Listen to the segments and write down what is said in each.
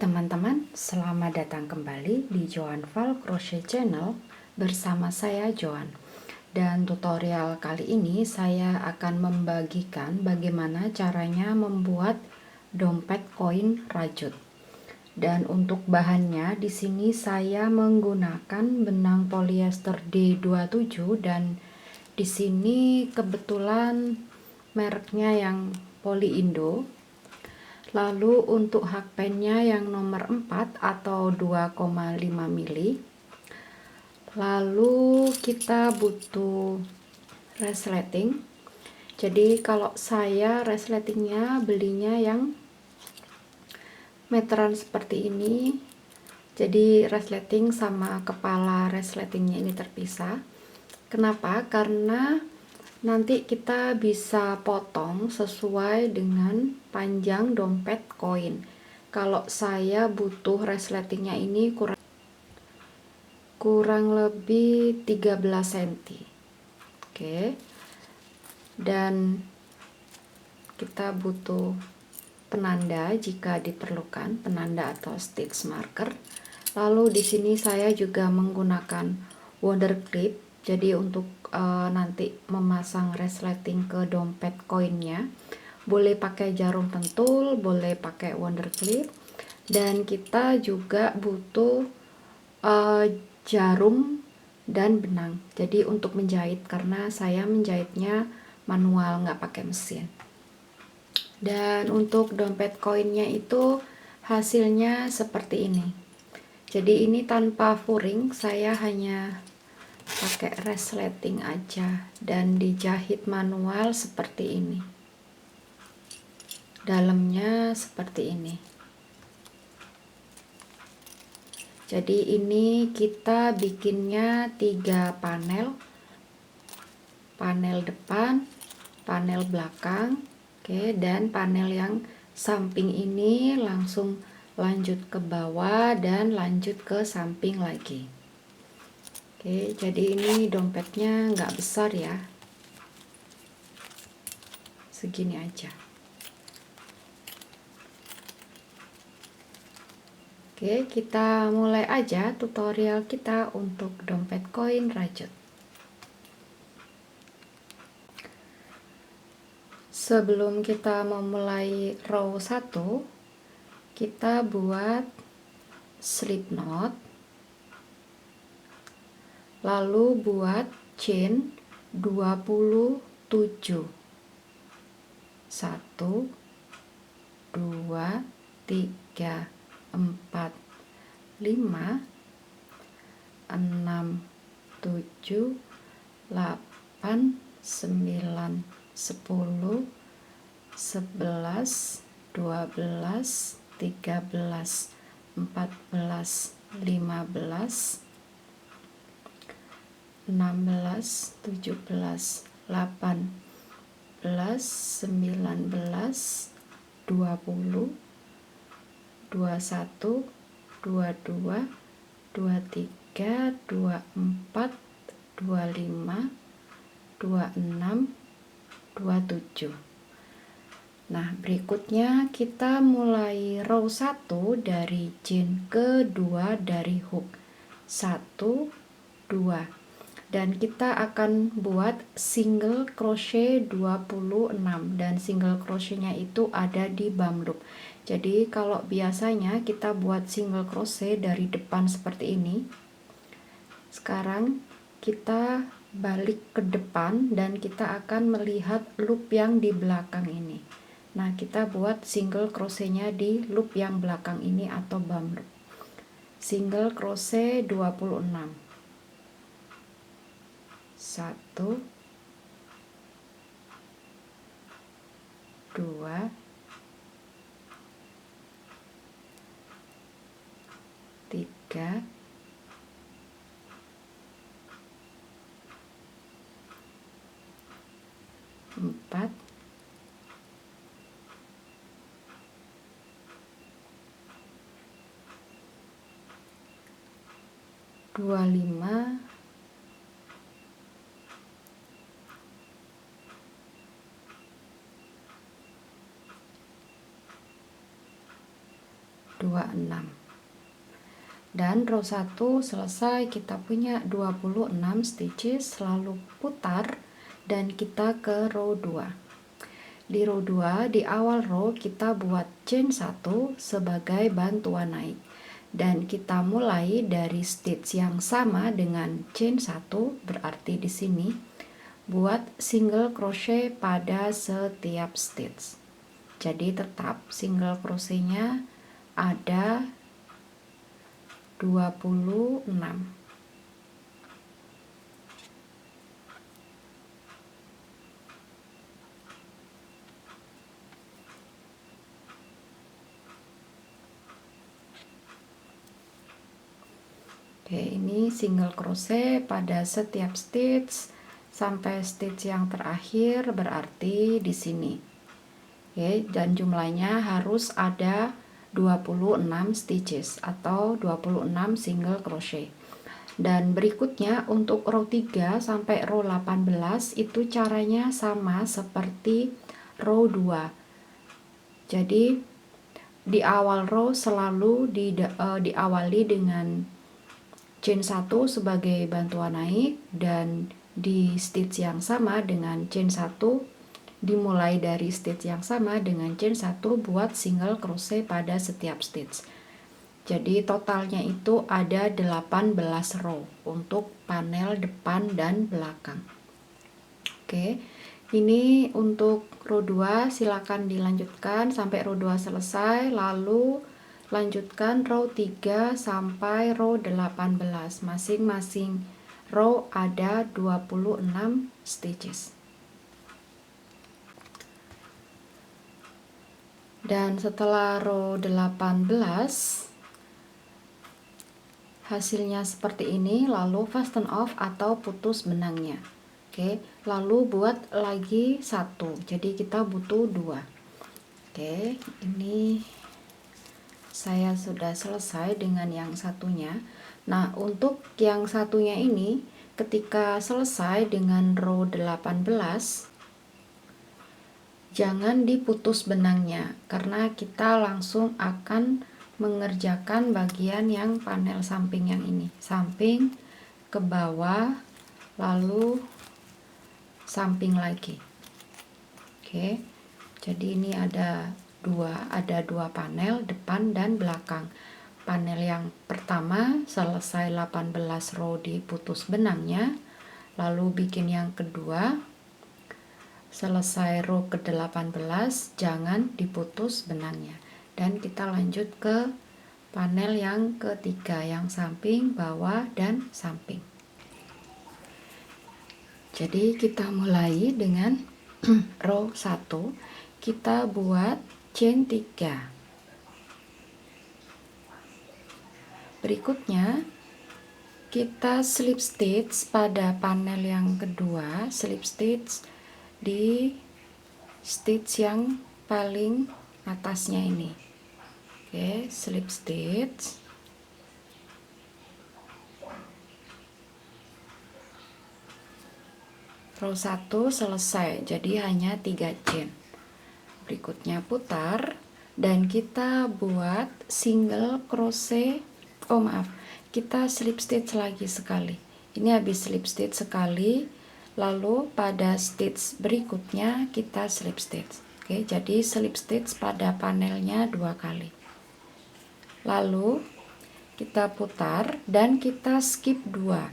teman-teman, selamat datang kembali di Joan Val Crochet Channel bersama saya Joan. Dan tutorial kali ini saya akan membagikan bagaimana caranya membuat dompet koin rajut. Dan untuk bahannya di sini saya menggunakan benang polyester D27 dan di sini kebetulan mereknya yang Polyindo. Lalu untuk hakpennya yang nomor 4 atau 2,5 mili. Lalu kita butuh resleting. Jadi kalau saya resletingnya belinya yang meteran seperti ini. Jadi resleting sama kepala resletingnya ini terpisah. Kenapa? Karena nanti kita bisa potong sesuai dengan panjang dompet koin. Kalau saya butuh resletingnya ini kurang lebih 13 cm. Oke. Dan kita butuh penanda jika diperlukan, penanda atau stitch marker. Lalu di sini saya juga menggunakan wonder clip. Jadi untuk nanti memasang resleting ke dompet koinnya, boleh pakai jarum pentul, boleh pakai wonder clip, dan kita juga butuh jarum dan benang. Jadi untuk menjahit, karena saya menjahitnya manual, nggak pakai mesin. Dan untuk dompet koinnya itu hasilnya seperti ini. Jadi ini tanpa furing, saya hanya pakai resleting aja dan dijahit manual seperti ini. Dalamnya seperti ini. Jadi ini kita bikinnya 3 panel. Panel depan, panel belakang, oke, dan panel yang samping ini langsung lanjut ke bawah dan lanjut ke samping lagi. Oke, jadi ini dompetnya nggak besar ya, segini aja. Oke, kita mulai aja tutorial kita untuk dompet koin rajut. Sebelum kita memulai row 1, kita buat slip knot. Lalu buat chain 27. 1 2 3 4 5 6 7 8 9 10 11 12 13 14 15 16 17 18 19 20 21 22 23 24 25 26 27. Nah, berikutnya kita mulai row 1 dari chain kedua dari hook 1 2, dan kita akan buat single crochet 26, dan single crochetnya itu ada di bump loop. Jadi kalau biasanya kita buat single crochet dari depan seperti ini, sekarang kita balik ke depan dan kita akan melihat loop yang di belakang ini. Nah, kita buat single crochetnya di loop yang belakang ini atau bump loop. Single crochet 26. 1 2 3 4 25 26 26. Dan row 1 selesai, kita punya 26 stitches, lalu putar dan kita ke row 2. Di row 2 di awal row kita buat chain 1 sebagai bantuan naik, dan kita mulai dari stitch yang sama dengan chain 1, berarti di sini buat single crochet pada setiap stitch. Jadi tetap single crochetnya ada 26. Oke, ini single crochet pada setiap stitch sampai stitch yang terakhir, berarti di sini. Oke, dan jumlahnya harus ada 26 stitches atau 26 single crochet. Dan berikutnya untuk row 3 sampai row 18 itu caranya sama seperti row 2. Jadi di awal row selalu diawali dengan chain 1 sebagai bantuan naik, dan di stitch yang sama dengan chain 1 dimulai dari stitch yang sama dengan chain 1 buat single crochet pada setiap stitch. Jadi totalnya itu ada 18 row untuk panel depan dan belakang. Oke, ini untuk row 2, silakan dilanjutkan sampai row 2 selesai, lalu lanjutkan row 3 sampai row 18. Masing-masing row ada 26 stitches. Dan setelah row 18 hasilnya seperti ini, lalu fasten off atau putus benangnya. Oke, lalu buat lagi 1, jadi kita butuh 2. Oke, ini saya sudah selesai dengan yang satunya. Nah, untuk yang satunya ini ketika selesai dengan row 18 jangan diputus benangnya, karena kita langsung akan mengerjakan bagian yang panel samping yang ini, samping ke bawah lalu samping lagi. Oke, jadi ini ada dua panel, depan dan belakang. Panel yang pertama selesai 18 row diputus benangnya, lalu bikin yang kedua selesai row ke-18 jangan diputus benangnya, dan kita lanjut ke panel yang ketiga, yang samping, bawah, dan samping. Jadi kita mulai dengan row 1, kita buat chain 3. Berikutnya kita slip stitch pada panel yang kedua, slip stitch di stitch yang paling atasnya ini. Oke, slip stitch. Row 1 selesai, jadi hanya 3 chain. Berikutnya putar dan kita buat single crochet. Kita slip stitch lagi sekali. Ini habis slip stitch sekali, lalu pada stitch berikutnya kita slip stitch. Oke, jadi slip stitch pada panelnya 2 kali. Lalu kita putar dan kita skip 2.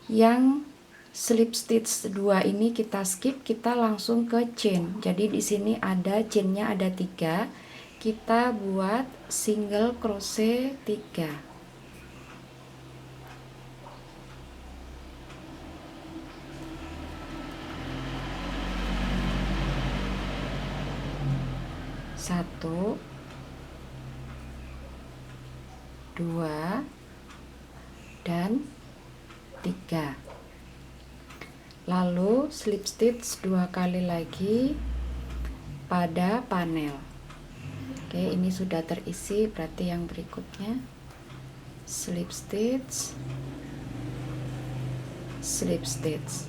Yang slip stitch 2 ini kita skip, kita langsung ke chain. Jadi di sini ada chainnya ada 3. Kita buat single crochet 3. Satu, 2, dan 3. Lalu slip stitch 2 kali lagi pada panel. Oke, ini sudah terisi, berarti yang berikutnya slip stitch, slip stitch,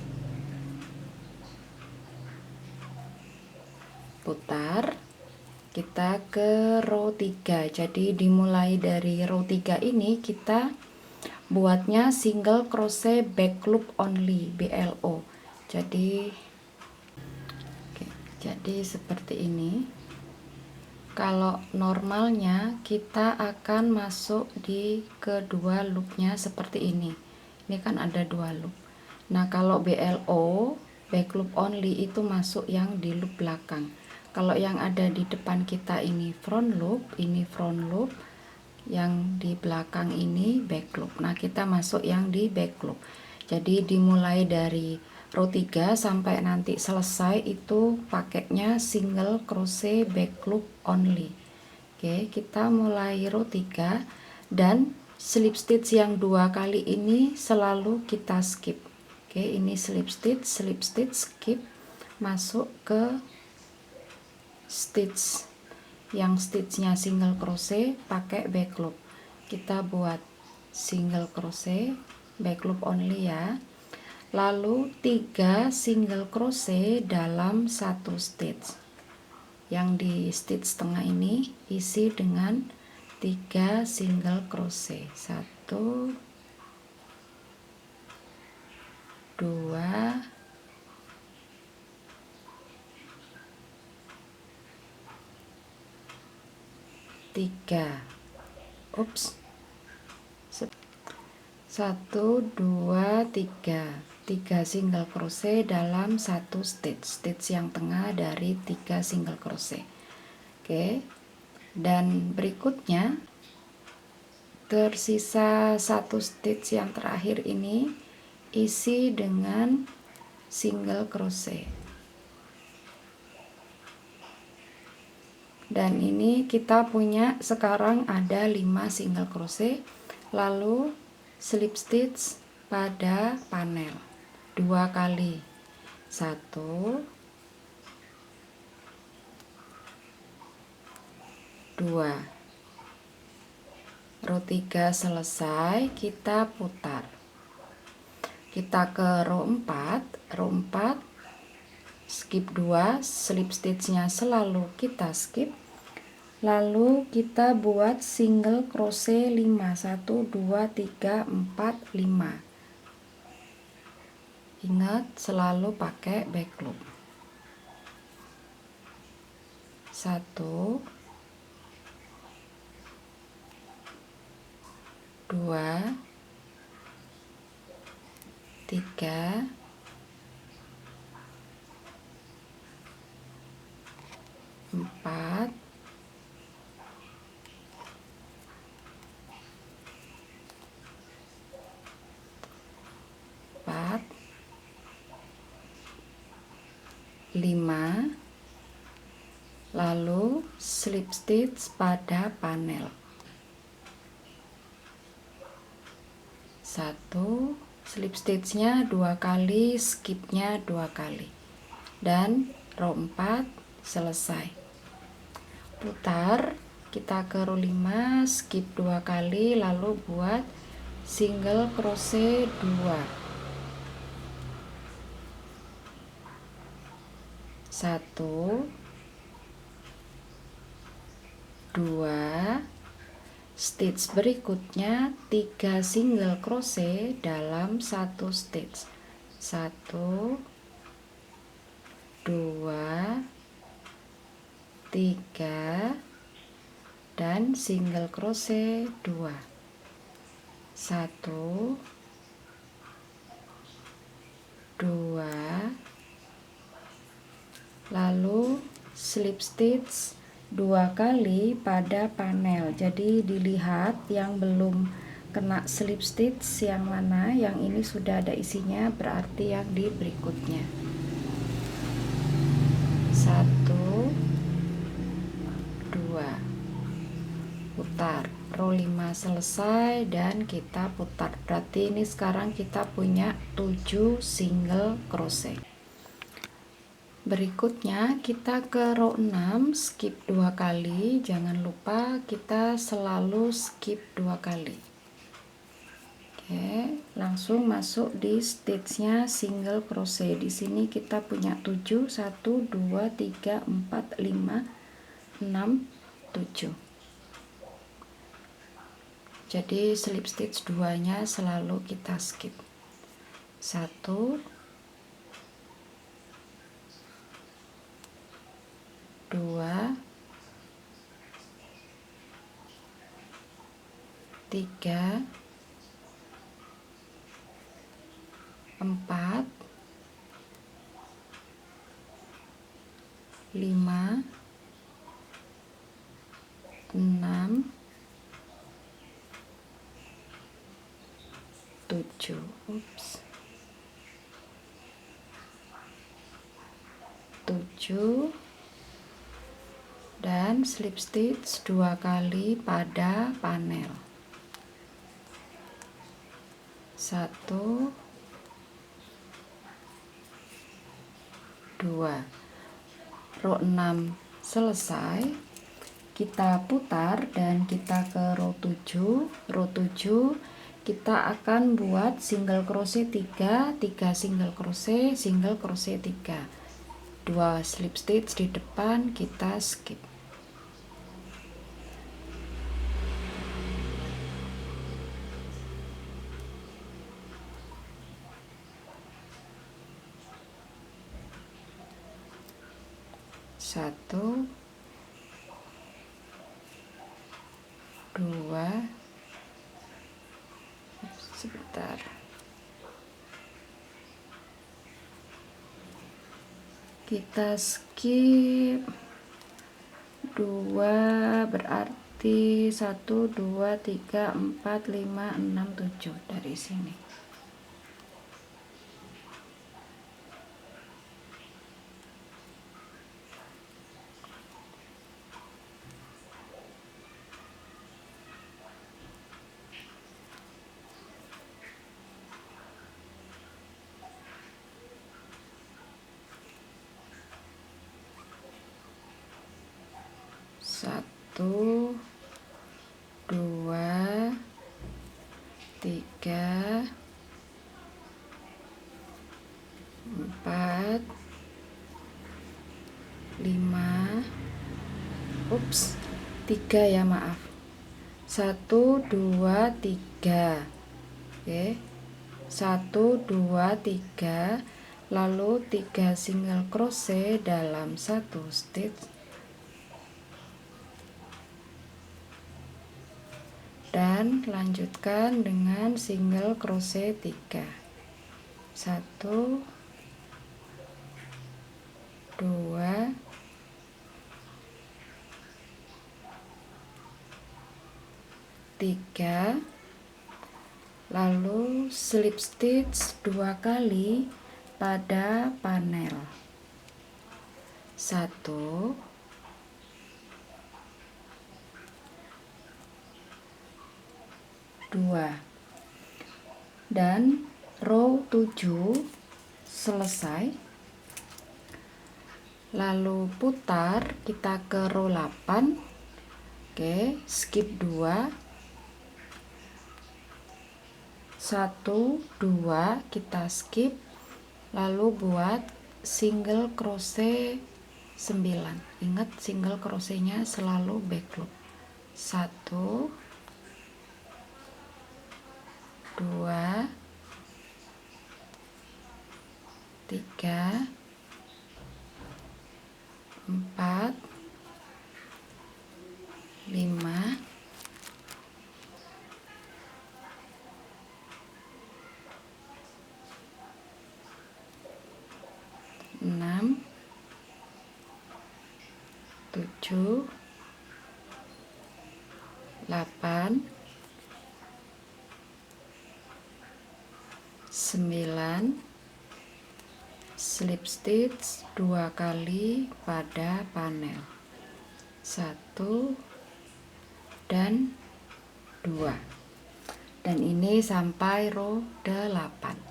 putar kita ke row 3. Jadi dimulai dari row 3 ini kita buatnya single crochet back loop only, BLO. Jadi seperti ini. Kalau normalnya kita akan masuk di kedua loopnya seperti ini. Ini kan ada 2 loop. Nah, kalau BLO, back loop only, itu masuk yang di loop belakang. Kalau yang ada di depan kita ini front loop, yang di belakang ini back loop. Nah, kita masuk yang di back loop. Jadi dimulai dari row 3 sampai nanti selesai itu pakainya single crochet back loop only. Oke, kita mulai row 3 dan slip stitch yang 2 kali ini selalu kita skip. Oke, ini slip stitch, skip, masuk ke stitch yang stitchnya single crochet pakai back loop. Kita buat single crochet back loop only ya, lalu 3 single crochet dalam 1 stitch. Yang di stitch tengah ini isi dengan 3 single crochet, 1 2 3. 1 2 3 single crochet dalam 1 stitch yang tengah dari 3 single crochet. Oke, dan berikutnya tersisa 1 stitch yang terakhir ini isi dengan single crochet. Dan ini kita punya sekarang ada 5 single crochet, lalu slip stitch pada panel 2 kali, 1 2. Row 3 selesai, kita putar. Kita ke row 4, skip 2, slip stitchnya selalu kita skip. Lalu kita buat single crochet 5, 1 2 3 4 5. Ingat selalu pakai back loop. 1 2 3 4 5, lalu slip stitch pada panel 1, slip stitchnya 2 kali, skipnya 2 kali, dan row 4 selesai. Putar, kita ke row 5, skip 2 kali, lalu buat single crochet 2, 1 2, stitch berikutnya 3 single crochet dalam 1 stitch, 1 2 3, dan single crochet 2, 1 2, lalu slip stitch 2 kali pada panel. Jadi dilihat yang belum kena slip stitch yang mana, yang ini sudah ada isinya, berarti yang di berikutnya. 1 2, putar. Row 5 selesai dan kita putar. Berarti ini sekarang kita punya 7 single crochet. Berikutnya kita ke row 6, skip 2 kali. Jangan lupa kita selalu skip 2 kali. Oke, langsung masuk di stitchnya single crochet. Di sini kita punya 7, 1 2 3 4 5 6 6, 7. Jadi slip stitch 2 nya selalu kita skip. 1, 2, 3, 4, 5, 6, 7. Ups. 7 dan slip stitch 2 kali pada panel. 1, 2. Row 6 selesai. Kita putar dan kita ke row 7. Row 7 kita akan buat single crochet 3, 3 single crochet, 3, 2 slip stitch di depan kita skip. Satu, 2, sebentar. Kita skip 2, berarti 1, 2, 3, 4, 5, 6, 7 dari sini. Satu, 2, 3, 4, 5, ups, 3 ya, maaf. 1, 2, 3. Oke. 1, 2, 3, lalu 3 single crochet dalam 1 stitch. Dan lanjutkan dengan single crochet 3. 1, 2, 3, lalu slip stitch 2 kali pada panel. 1, 2, dan row 7 selesai. Lalu putar, kita ke row 8. Oke, skip 2. 1, 2 kita skip, lalu buat single crochet 9. Ingat single crochetnya selalu back loop. 1, 2, 3, 4, 5, 6, 7, 8, 9, slip stitch 2 kali pada panel. 1 dan 2. Dan ini sampai row 8.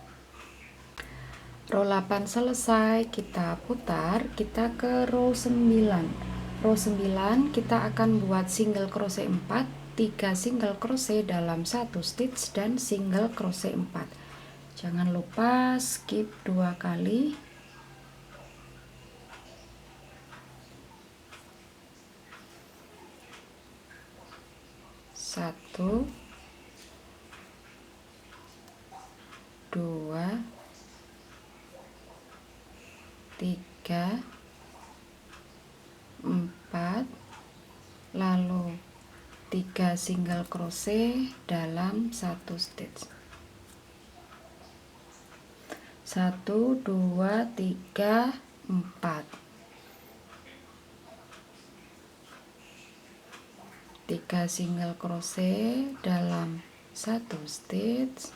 Row 8 selesai, kita putar, kita ke row 9. Row 9 kita akan buat single crochet 4, 3 single crochet dalam 1 stitch dan single crochet 4. Jangan lupa skip 2 kali. 1 2 3 4, lalu 3 single crochet dalam 1 stitch. 1 2 3 4, 3 single crochet dalam 1 stitch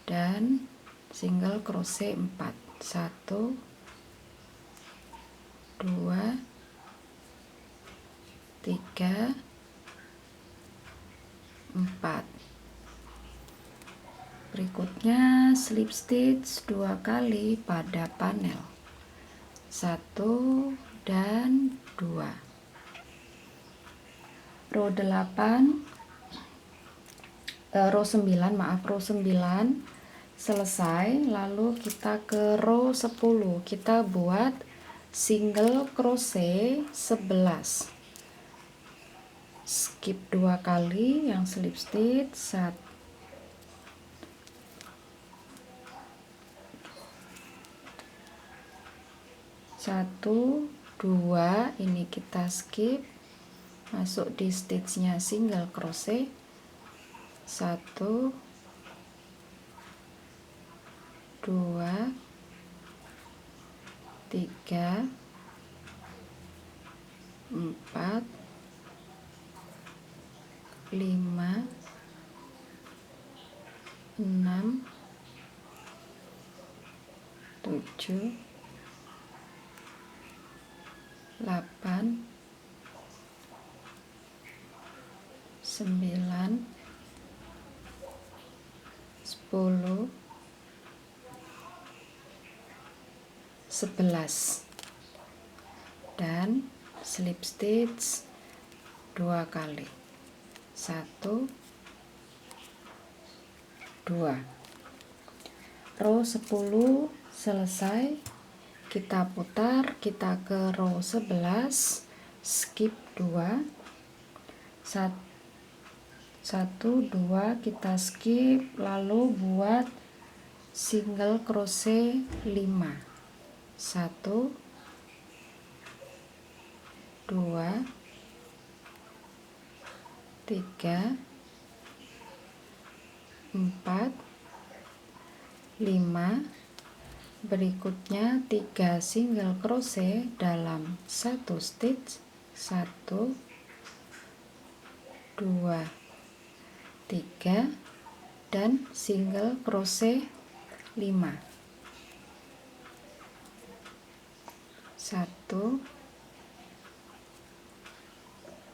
dan single crochet 4. 1 2 3 4. Berikutnya slip stitch 2 kali pada panel 1 dan 2. Row 8 row 9 selesai, lalu kita ke row 10. Kita buat single crochet 11, skip 2 kali yang slip stitch 1 2, ini kita skip, masuk di stitchnya single crochet 1 2 3 4 5 6 7 8 9 10 11 dan slip stitch 2 kali 1 2. Row 10 selesai, kita putar, kita ke row 11, skip 2 1 2, kita skip, lalu buat single crochet 5 1 2 3 4 5. Berikutnya 3 single crochet dalam 1 stitch 1 2 3 dan single crochet 5 1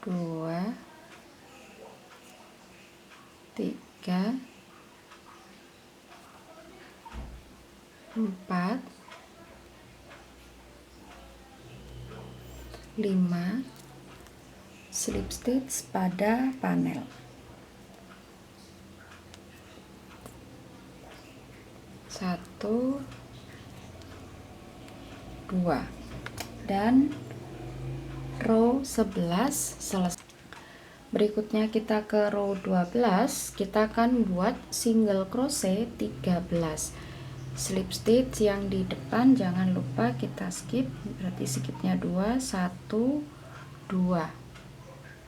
2 3 4 5, slip stitch pada panel 1 2 dan row 11 selesai. Berikutnya kita ke row 12, kita akan buat single crochet 13. Slip stitch yang di depan jangan lupa kita skip, berarti skipnya 2 1 2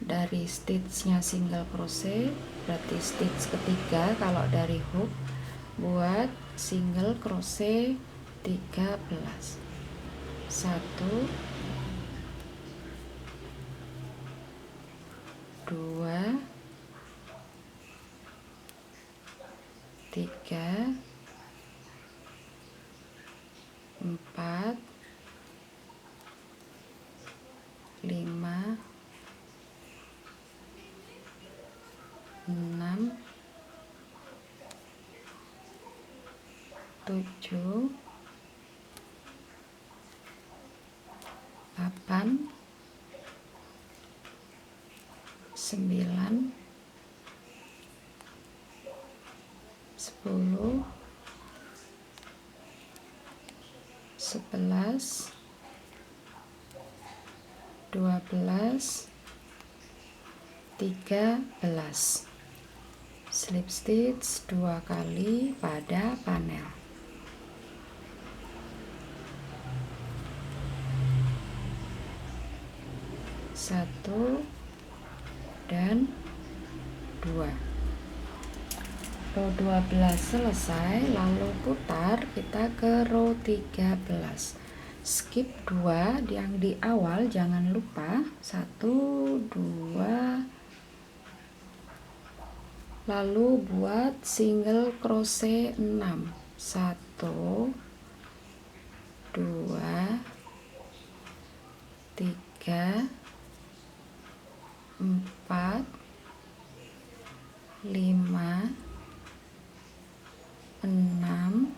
dari stitchnya single crochet, berarti stitch ketiga kalau dari hook. Buat single crochet 13 1 2 3 4 5 6 7 8 9 10 11 12 13. Slip stitch 2 kali pada panel. 1 dan 2. Row 12 selesai, lalu putar kita ke row 13. Skip 2 yang di awal, jangan lupa. 1 2, lalu buat single crochet 6. 1 2 3 4 5 6,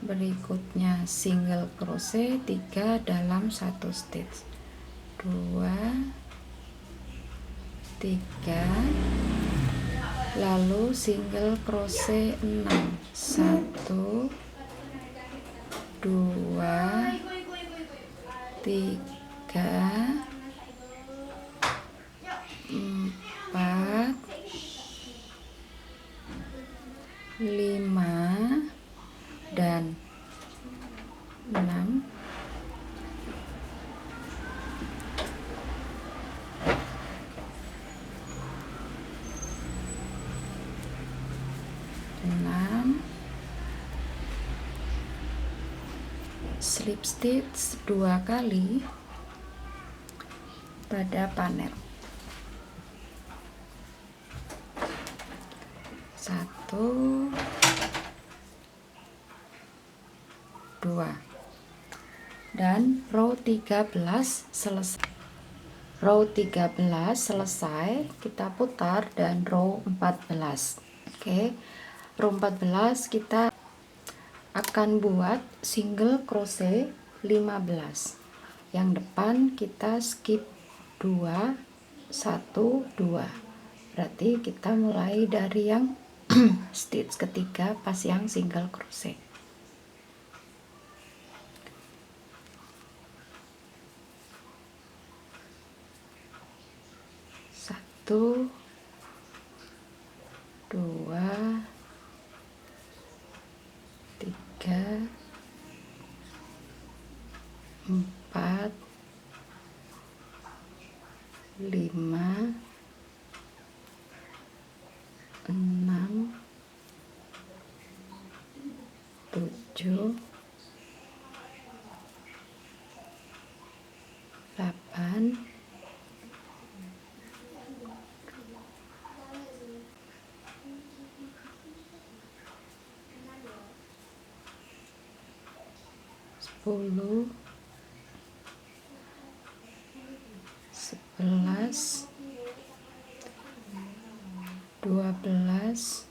berikutnya single crochet 3 dalam 1 stitch, 2 3, lalu single crochet 6, 1 2 3 4 5 dan 6. Slip stitch 2 kali pada panel. 1 2, dan row 13 selesai. Row 13 selesai, kita putar dan row 14. Oke, row 14 kita akan buat single crochet 15. Yang depan kita skip 2 1 2, berarti kita mulai dari yang stitch ketiga pas yang single crochet. 1 2 3 4 5 6 7 8 10 11 12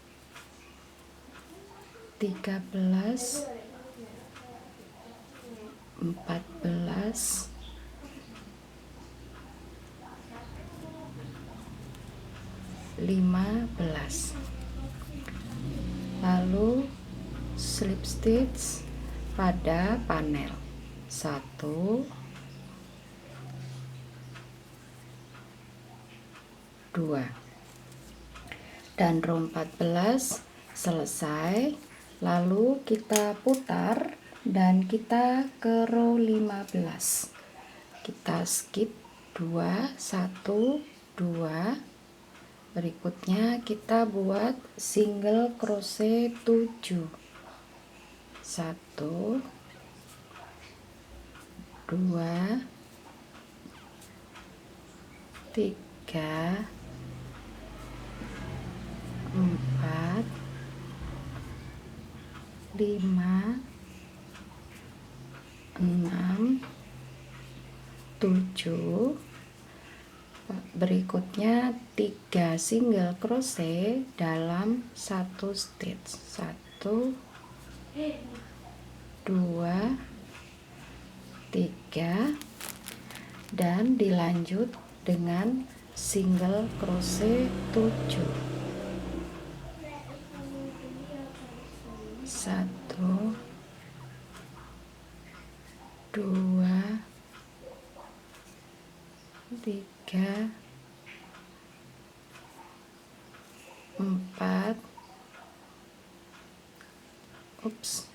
13 14 15, lalu slip stitch pada panel. 1 2, dan row 14 selesai, lalu kita putar dan kita ke row 15. Kita skip 2 1 2, berikutnya kita buat single crochet 7, 1 2 3 4 5 6 7, berikutnya 3 single crochet dalam 1 stitch, 1 2 3, dan dilanjut dengan single crochet 7, 1 2 3 4, ups,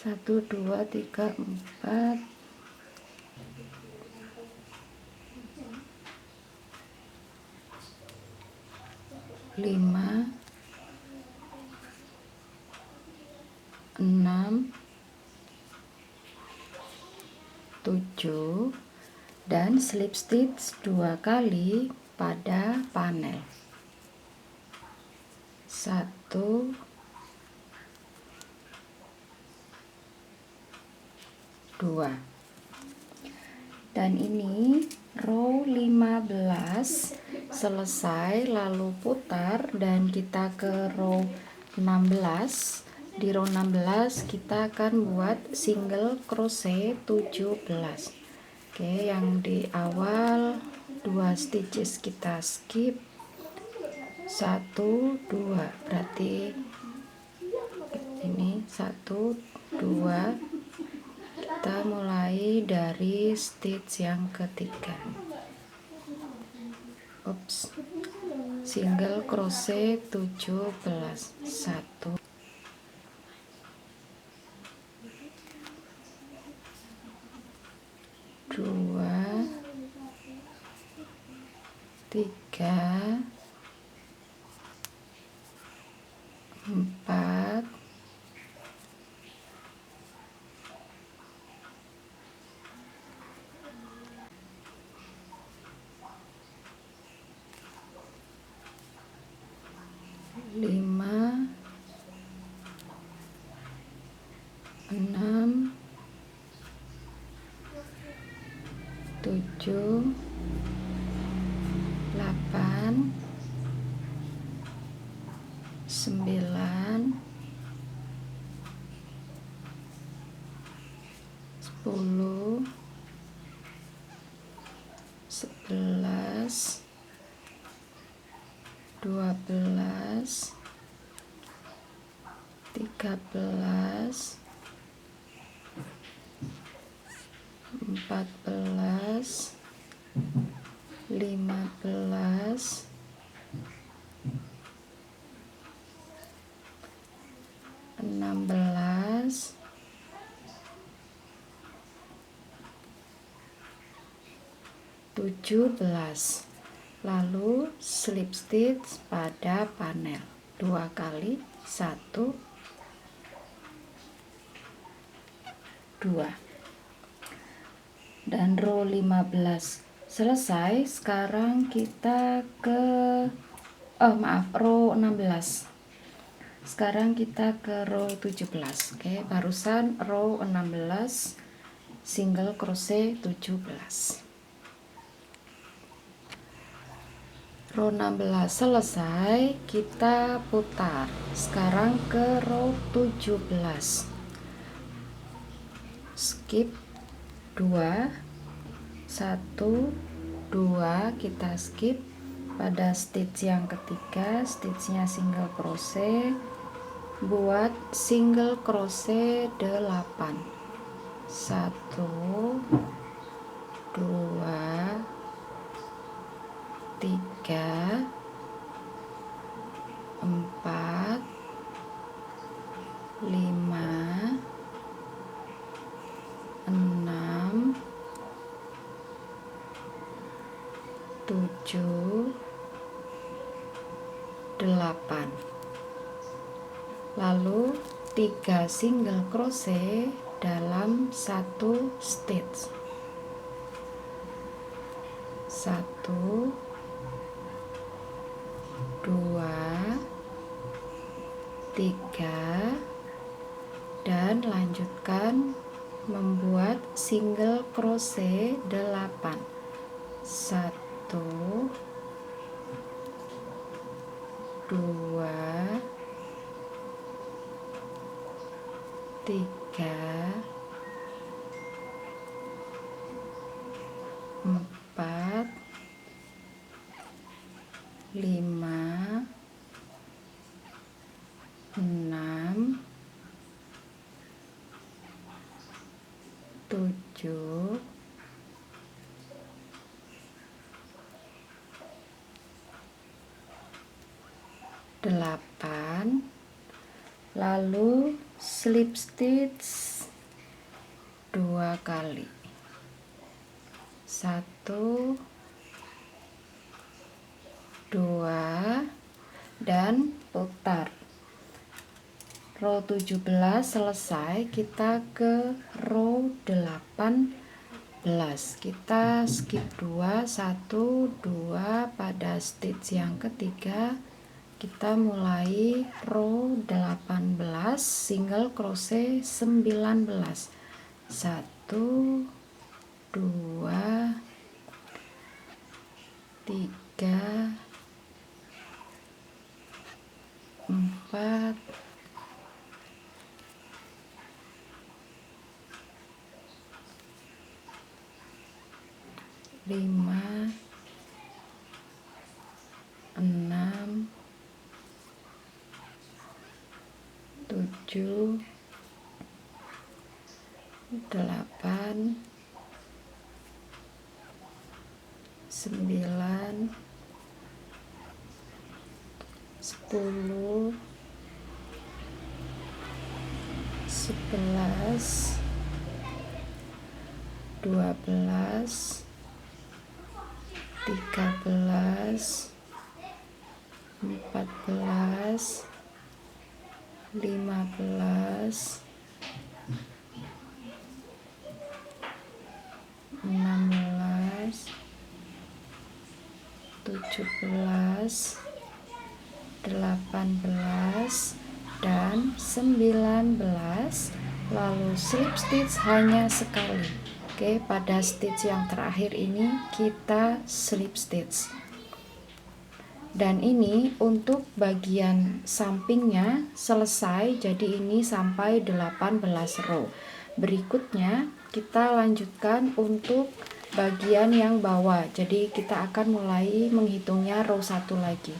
1, 2, 3, 4, 5, 6, 7, dan slip stitch 2 kali pada panel. 1, 2, dan ini row 15 selesai, lalu putar dan kita ke row 16. Di row 16 kita akan buat single crochet 17. Oke, yang di awal 2 stitches kita skip, 1, 2, berarti ini 1, 2, kita mulai dari stitch yang ketiga. Ups, single crochet 17, 1, 2, 3, 4, 5, 6, 7, 8, 9, 10, 11, 12, 13, 14, 15, 16, 17, lalu slip stitch pada panel 2 kali, 1, 2, dan row 15 selesai. Sekarang kita ke row 16. Sekarang kita ke row 17. Oke, barusan row 16 single crochet 17. Row 16 selesai, kita putar. Sekarang ke row 17. Skip 2, 1, 2, kita skip pada stitch yang ketiga, stitchnya single crochet, buat single crochet 8, 1, 2, 3, 4, 5, 6, 7, 8, lalu 3 single crochet dalam 1 stitch, 1, 2, 3, dan lanjutkan membuat single crochet 8, 1, 2, 3, 4, 5, 6, 7, lalu slip stitch 2 kali, 1 2 dan putar. Row 17 selesai, kita ke row 18. Kita skip 2, 1 2 pada stitch yang ketiga. Kita mulai row 18 single crochet 19, 1 2 3 4 5 6 7 8 9 10 11 12 13 14 15 16 17 18 dan 19, lalu slip stitch hanya sekali. Oke, pada stitch yang terakhir ini kita slip stitch. Dan ini untuk bagian sampingnya selesai, jadi ini sampai 18 row. Berikutnya kita lanjutkan untuk bagian yang bawah. Jadi kita akan mulai menghitungnya row 1 lagi.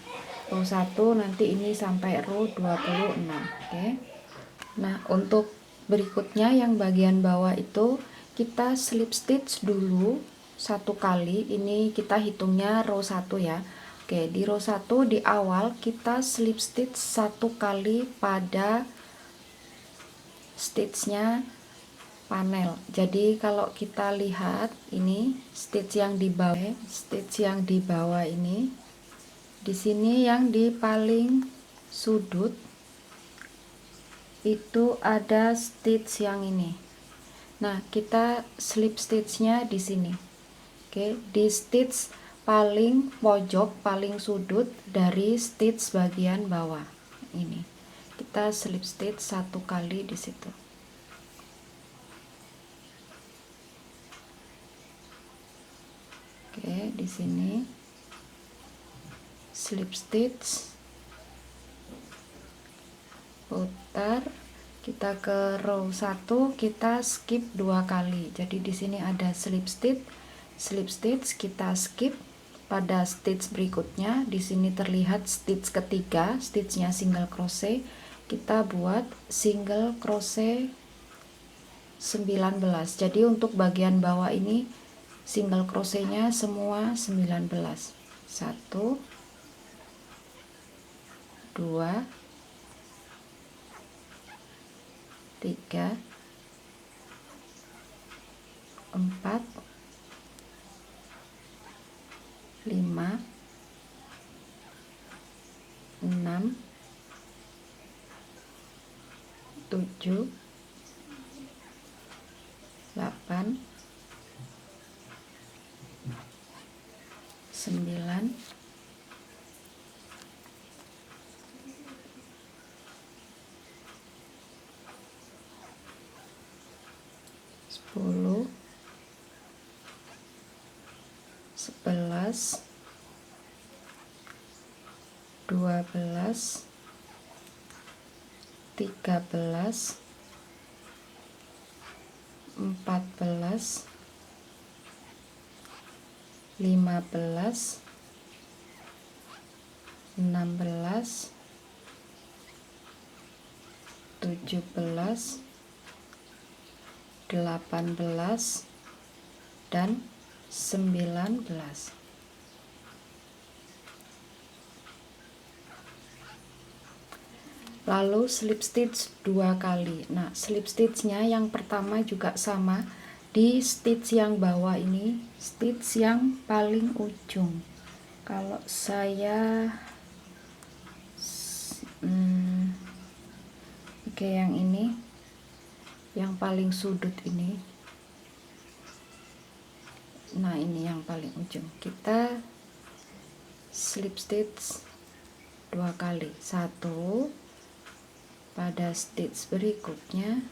Row 1 nanti ini sampai row 26. Oke. Nah, untuk berikutnya yang bagian bawah itu kita slip stitch dulu 1 kali. Ini kita hitungnya row 1 ya. Oke, di row 1 di awal kita slip stitch 1 kali pada stitchnya panel. Jadi kalau kita lihat ini stitch yang di bawah ini, di sini yang di paling sudut itu ada stitch yang ini. Nah, kita slip stitchnya di sini. Oke, di stitch paling pojok, paling sudut dari stitch bagian bawah ini. Kita slip stitch 1 kali di situ. Oke, di sini slip stitch, putar, kita ke row 1, kita skip 2 kali. Jadi di sini ada slip stitch kita skip. Pada stitch berikutnya di sini terlihat stitch ketiga, stitchnya single crochet. Kita buat single crochet 19. Jadi untuk bagian bawah ini single crochetnya semua 19. 1 2 3 4 5 6 7 8 9 10 11 12 13 14 15 16 17 18 dan 19. lalu slip stitch 2 kali. Nah, slip stitchnya yang pertama juga sama, di stitch yang bawah ini, stitch yang paling ujung. Kalau saya oke, yang ini, yang paling sudut ini. Nah, ini yang paling ujung. Kita slip stitch 2 kali, 1 pada stitch berikutnya,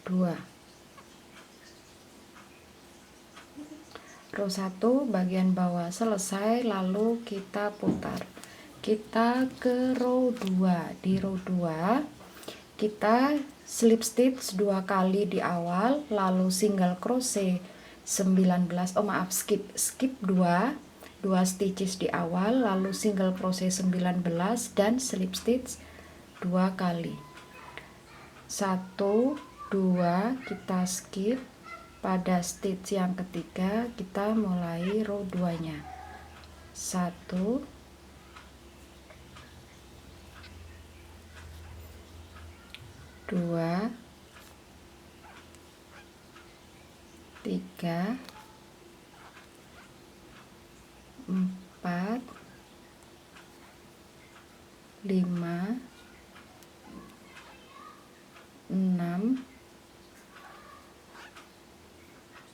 2. Row 1 bagian bawah selesai, lalu kita putar. Kita ke row 2. Di row 2 kita slip stitch 2 kali di awal, lalu single crochet 19, skip 2 stitches di awal, lalu single crochet 19 dan slip stitch 2 kali. 1 2 kita skip, pada stitch yang ketiga kita mulai row 2 nya. 1 2 3 4 5 6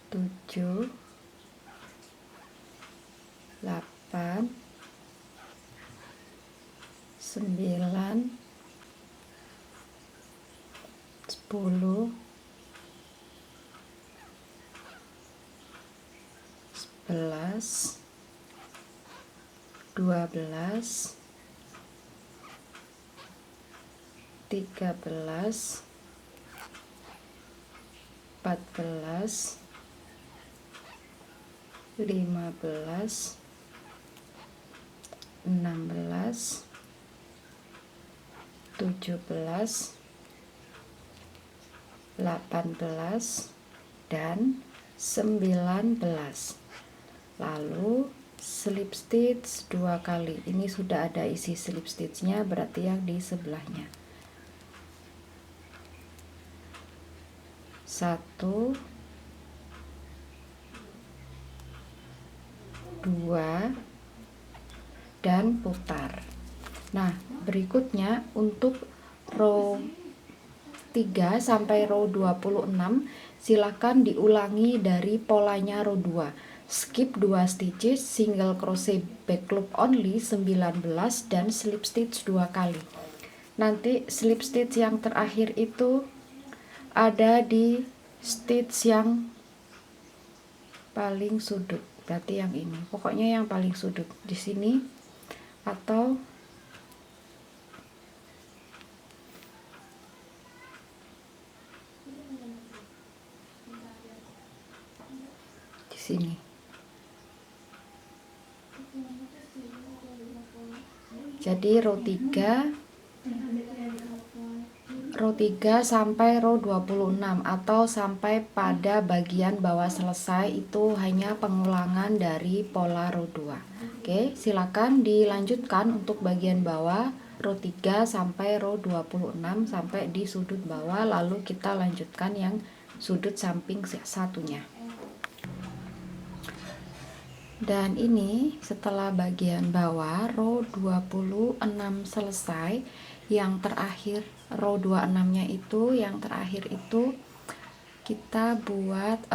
7 8 9 10 11 12 13 14 15 16 17 18 dan 19. Lalu slip stitch 2 kali. Ini sudah ada isi slip stitchnya, berarti yang di sebelahnya. 1 2 dan putar. Nah, berikutnya untuk row 3 sampai row 26 silakan diulangi dari polanya row 2. Skip 2 stitches, single crochet back loop only 19 dan slip stitch 2 kali. Nanti slip stitch yang terakhir itu ada di stitch yang paling sudut, berarti yang ini. Pokoknya yang paling sudut di sini atau di sini. Jadi row 3 sampai row 26 atau sampai pada bagian bawah selesai, itu hanya pengulangan dari pola row 2. Oke, silakan dilanjutkan untuk bagian bawah row 3 sampai row 26 sampai di sudut bawah, lalu kita lanjutkan yang sudut samping satunya. Dan ini setelah bagian bawah row 26 selesai, yang terakhir row 26 nya itu, yang terakhir itu kita buat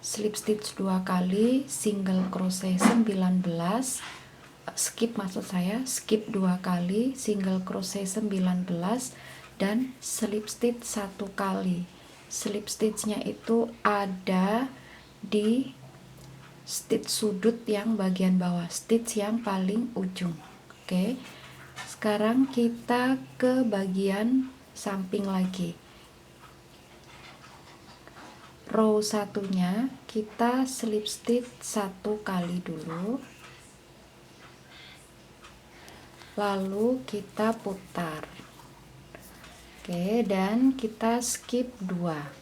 slip stitch 2 kali, single crochet 19, skip 2 kali, single crochet 19 dan slip stitch 1 kali. Slip stitchnya itu ada di stitch sudut yang bagian bawah, stitch yang paling ujung. Oke, sekarang kita ke bagian samping lagi. Row satunya kita slip stitch 1 kali dulu, lalu kita putar. Oke, dan kita skip 2.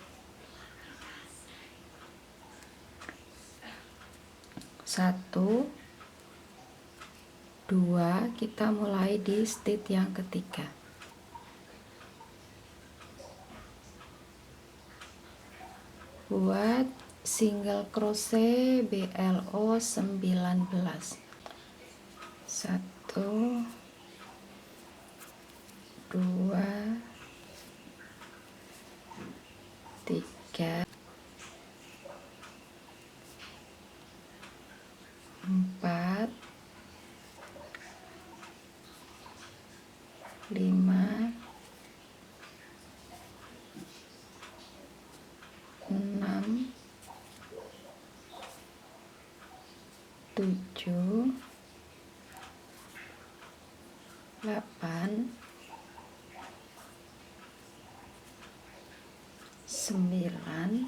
1 2, kita mulai di stitch yang ketiga. Buat single crochet BLO 19. 1 2 3 4 5 6 7 8 9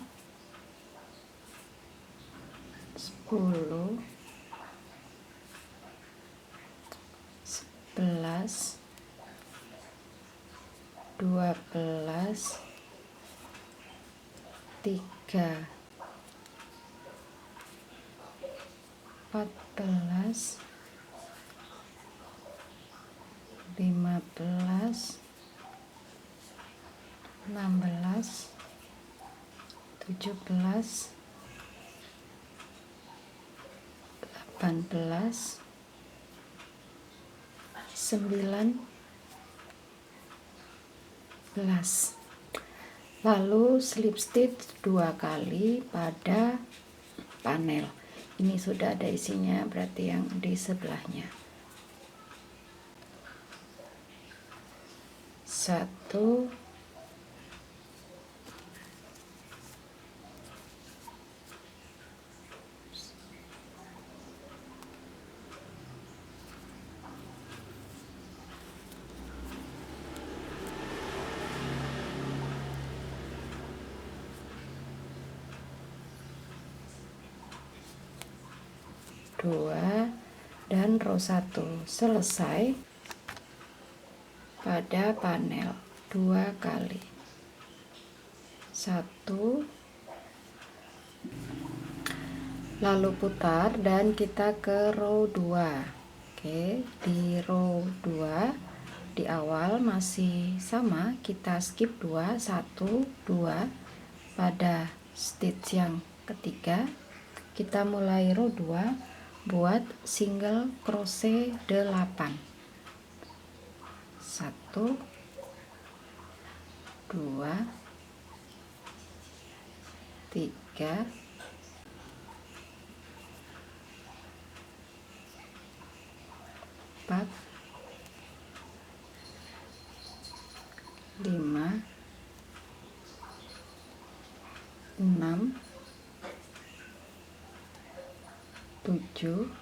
10 11 12 13 14 15 16 17 18 19. Lalu slip stitch 2 kali pada panel. Ini sudah ada isinya, berarti yang di sebelahnya. 1 2 dan row 1 selesai pada panel 2 kali. 1, lalu putar dan kita ke row 2. Oke, di row 2 di awal masih sama, kita skip 2 1 2 pada stitch yang ketiga. Kita mulai row 2 buat single crochet 8. 1 2 3 4 5 6 7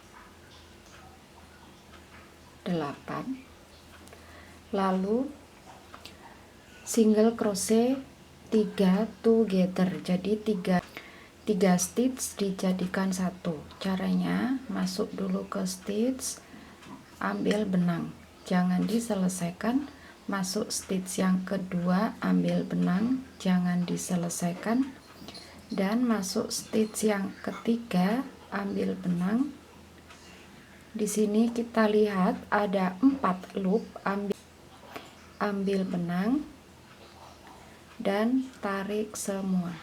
8. Lalu single crochet 3 together, jadi 3 stitch dijadikan satu. Caranya masuk dulu ke stitch, ambil benang, jangan diselesaikan, masuk stitch yang kedua, ambil benang, jangan diselesaikan, dan masuk stitch yang ketiga, ambil benang. Di sini kita lihat ada 4 loop, ambil benang dan tarik semua.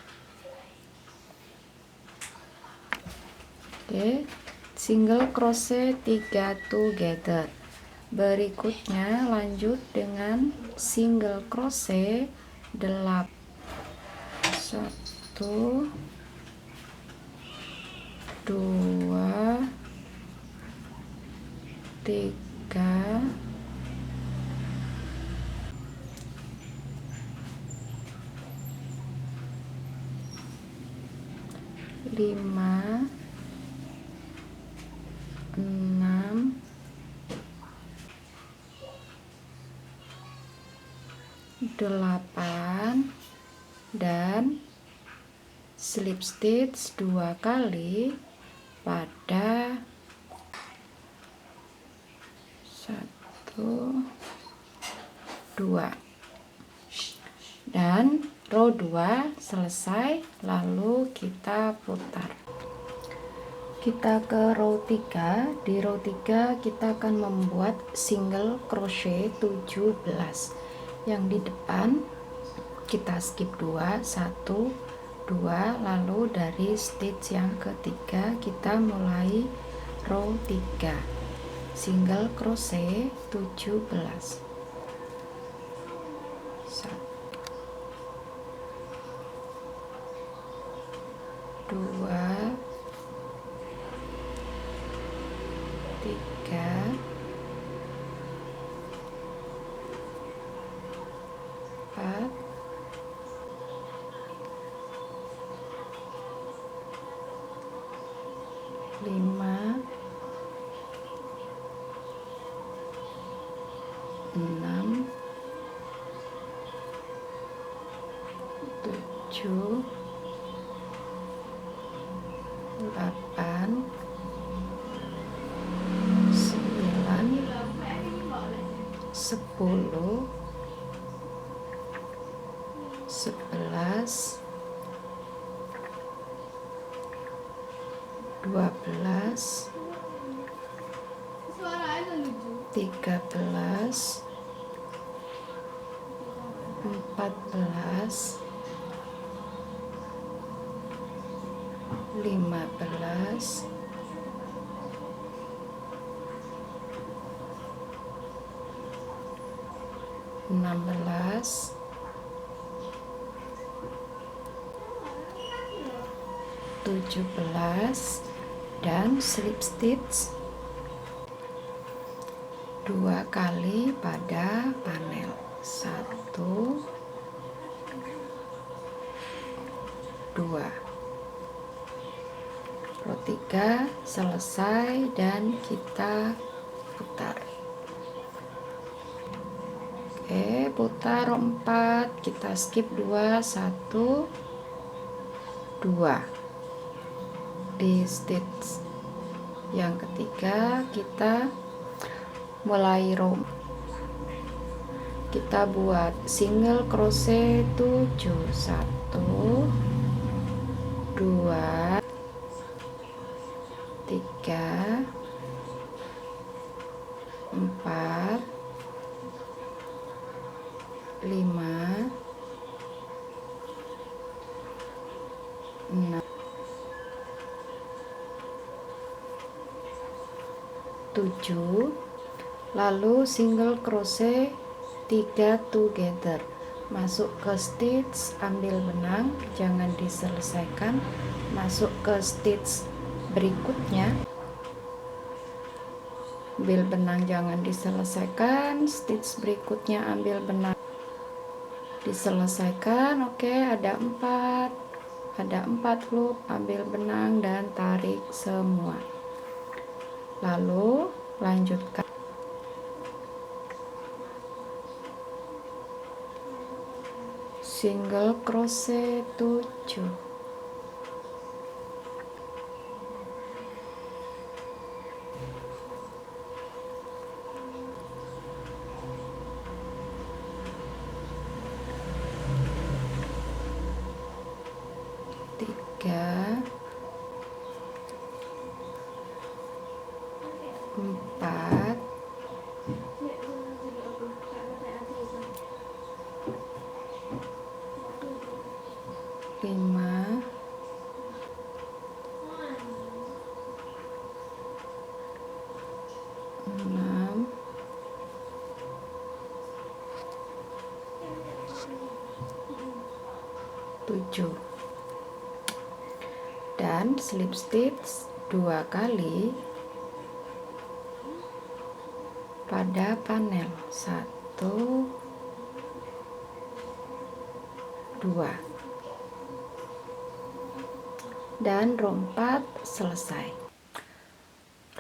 Oke, single crochet 3 together. Berikutnya lanjut dengan single crochet 8. 1 2 3 5 6 8 dan slip stitch 2 kali pada 1 2 dan row 2 selesai, lalu kita putar. Kita ke row 3. Di row 3 kita akan membuat single crochet 17. Yang di depan kita skip 2, 1, 2, lalu dari stitch yang ketiga kita mulai row 3 single crochet 17. 1, 2, 3, 4, 5, 6, 7, 8, 9, 10, 11, 12, 13, 14, 15, 16, 17, dan slip stitch 2 kali pada panel. 1, 2. Row 3 selesai dan kita putar. Oke, putar row 4, kita skip 2, 1, 2. Di stitch yang ketiga kita mulai row, kita buat single crochet 7, 1, 2, 3, 4, 5, 6, 7, lalu single crochet 3 together, masuk ke stitch, ambil benang, jangan diselesaikan, masuk ke stitch berikutnya, ambil benang, jangan diselesaikan, stitch berikutnya ambil benang, diselesaikan. Oke, ada 4 loop, ambil benang dan tarik semua, lalu lanjutkan single crochet 7. Tiga, 4, 5, 6, 7, dan slip stitch 2 kali pada panel. 1, 2, dan row 4 selesai.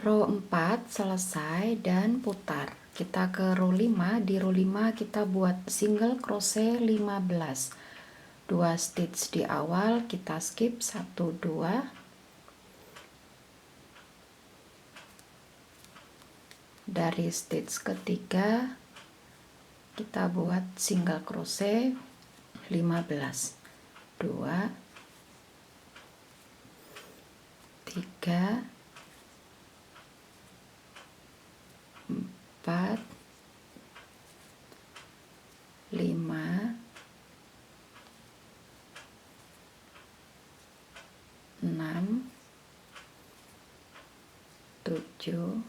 Row 4 selesai dan putar. Kita ke row 5. Di row 5 kita buat single crochet 15. 2 stitch di awal, kita skip 1, 2. Dari stitch ketiga kita buat single crochet 15. 2, 3, 4, 5, 6, 7,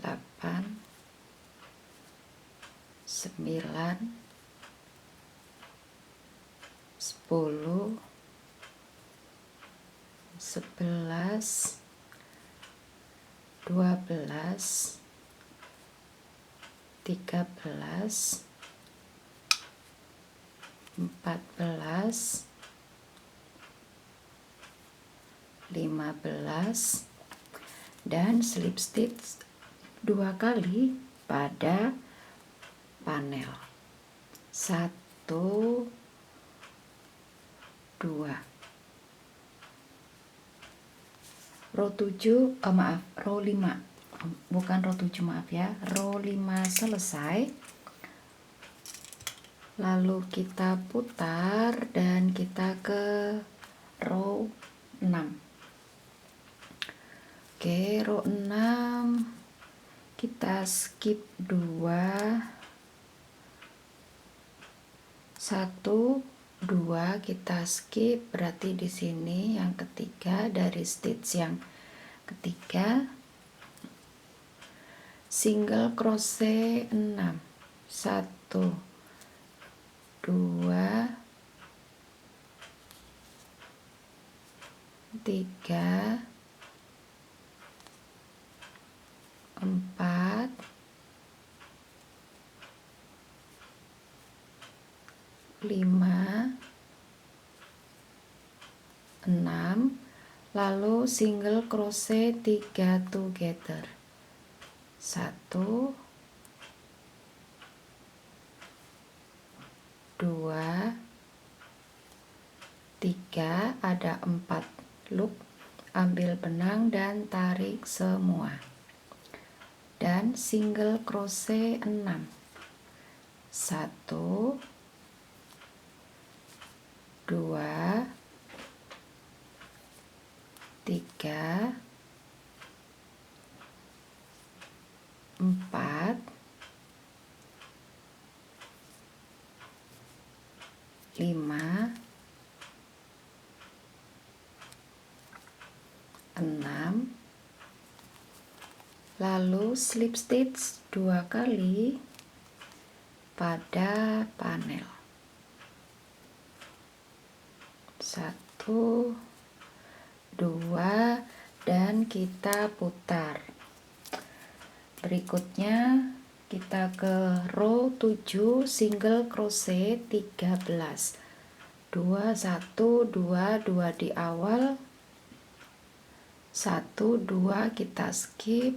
8, 9, 10, 11, 12, 13, 14, 15, dan slip stitch 2 kali pada panel. 1, 2. Row 7, row 5. Bukan row 7, maaf ya. Row 5 selesai. Lalu kita putar dan kita ke row 6. Oke, row 6 kita skip 2, 1, 2 kita skip, berarti di sini yang ketiga dari stitch yang ketiga, single crochet 6, 1, 2, 3, 4, 5, 6, lalu single crochet 3 together. 1, 2, 3, ada 4 loop. Ambil benang dan tarik semua. Dan single crochet 6. 1, 2, 3, 4, 5, 6, lalu slip stitch 2 kali pada panel. 1, 2, dan kita putar. Berikutnya kita ke row 7, single crochet 13. 2, 1, 2, 2 di awal. 1, 2 kita skip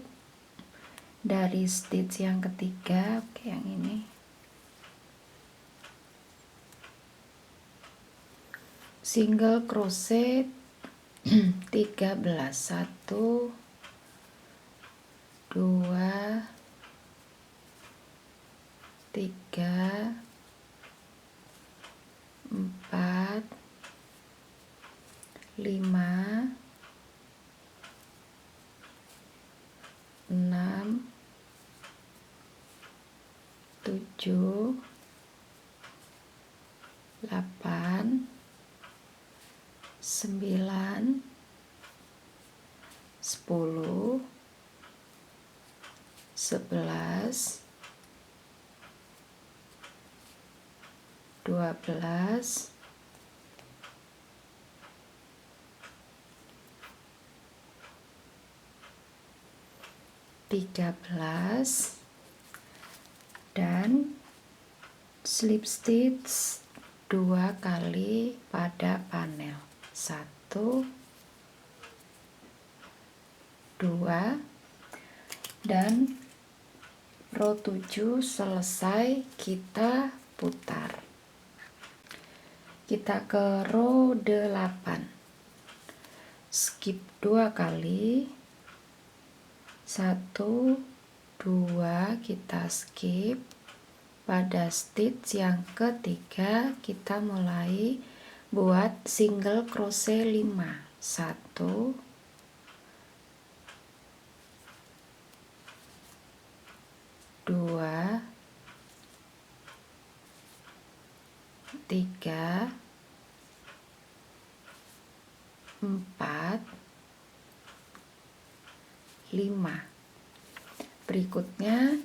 dari stitch yang ketiga. Oke, yang ini. Single crochet 13. 1, 2, 3, 4, 5, 6, 7, 8, 9, 10, 11, 12, 13, dan slip stitch 2 kali pada panel. 1, 2, dan row 7 selesai, kita putar. Kita ke row 8. Skip 2 kali. 1, 2 kita skip. Pada stitch yang ketiga kita mulai buat single crochet 5. 1, 3, 4, 5. Berikutnya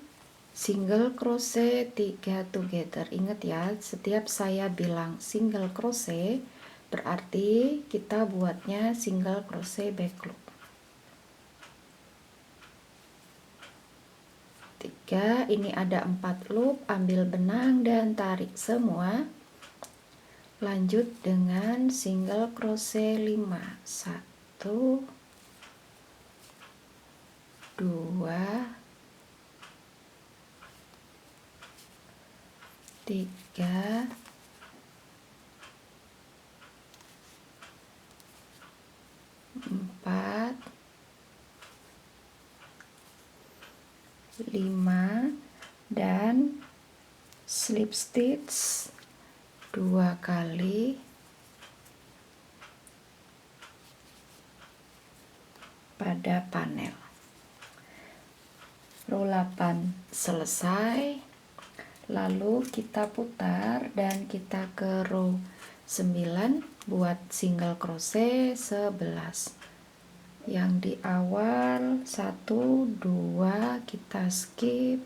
single crochet 3 together. Ingat ya, setiap saya bilang single crochet berarti kita buatnya single crochet back loop. 3, ini ada 4 loop, ambil benang dan tarik semua. Lanjut dengan single crochet 5. 1, 2, 3, 4, 5 dan slip stitch 2 kali pada panel. Row 8 selesai, lalu kita putar dan kita ke row 9 buat single crochet 11. Yang di awal 1, 2 kita skip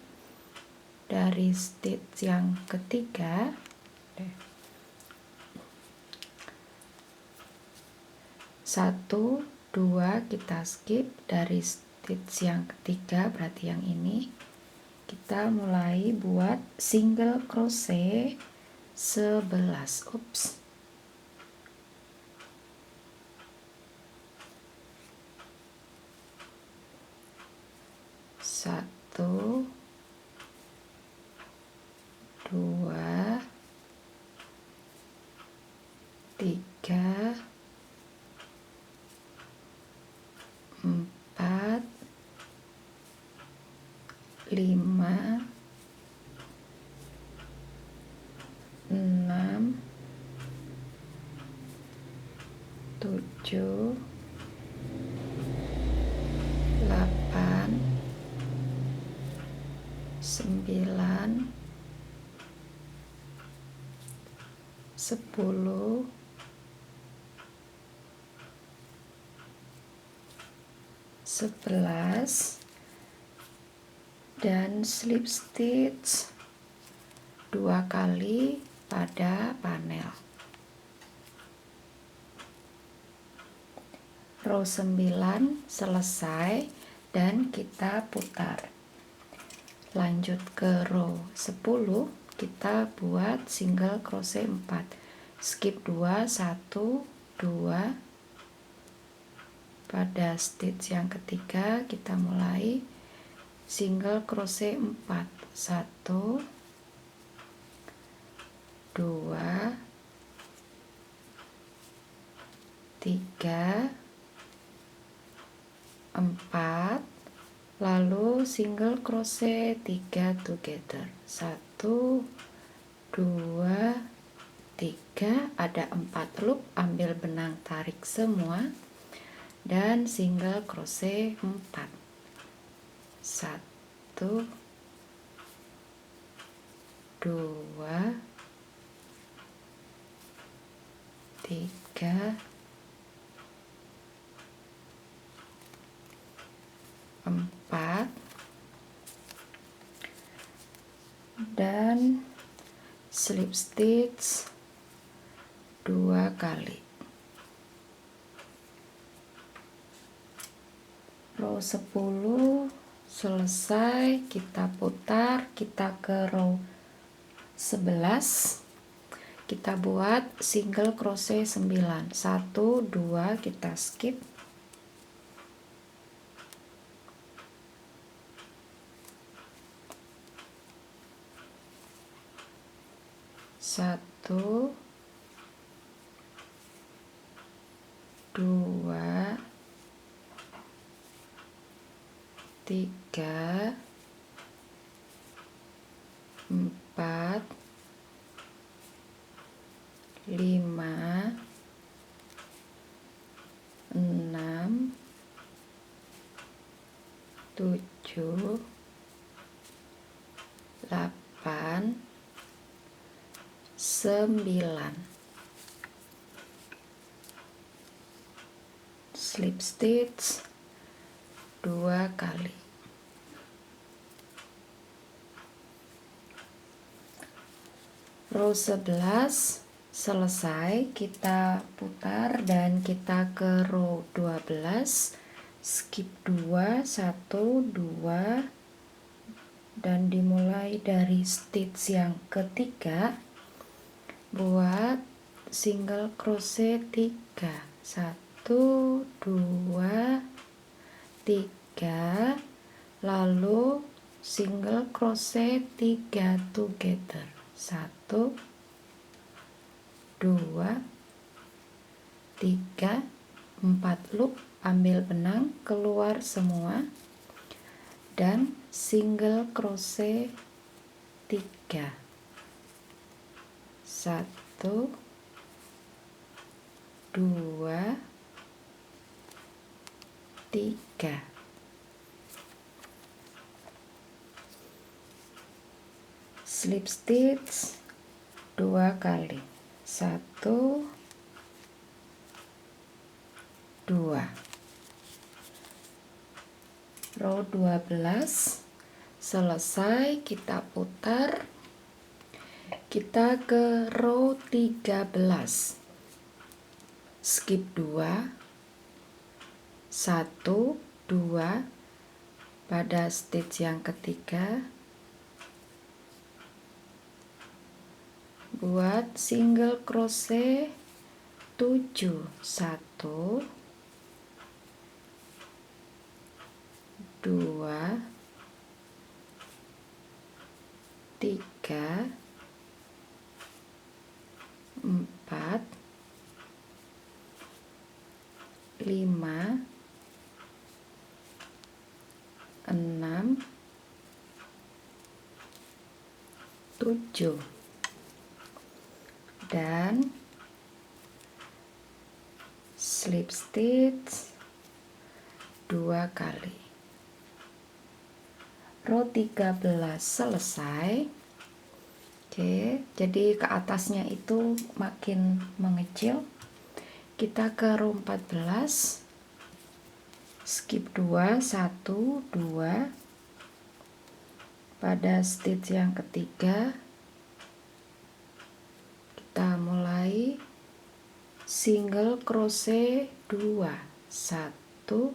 dari stitch yang ketiga. 1, 2 kita skip dari stitch yang ketiga, berarti yang ini. Kita mulai buat single crochet 11. Ups. 1, 2, 3, 4, 5, 6, 7, 8, 9, 10, 11 dan slip stitch 2 kali pada panel. Row 9 selesai dan kita putar. Lanjut ke row 10, kita buat single crochet 4. Skip 2, 1, 2. Pada stitch yang ketiga kita mulai single crochet 4. 1, 2, 3, 4, lalu single crochet 3 together. 1, 2, 3, ada 4 loop, ambil benang tarik semua dan single crochet 4. 1, 2, 3, 4 dan slip stitch 2 kali. Row 10 selesai, kita putar, kita ke row 11. Kita buat single crochet 9. 1, 2 kita skip. 1, 2, 3, 4, 5, 6, 7, 8, 9, slip stitch 2 kali. Row 11 selesai, kita putar dan kita ke row 12, skip 2 1 2 dan dimulai dari stitch yang ketiga, buat single crochet 3 1 2 3, lalu single crochet 3 together, 1 2 3 4 loop, ambil benang keluar semua dan single crochet 3 1 2 3, slip stitch 2 kali, 1 2. Row 12 selesai, kita putar, kita ke row 13, skip 2 1 2 pada stitch yang ketiga, buat single crochet 7 1 2 3 4 5 6 7 dan slip stitch 2 kali. Row 13 selesai. Oke, jadi ke atasnya itu makin mengecil. Kita ke row 14, skip 2 1 2 pada stitch yang ketiga, kita mulai single crochet 2 1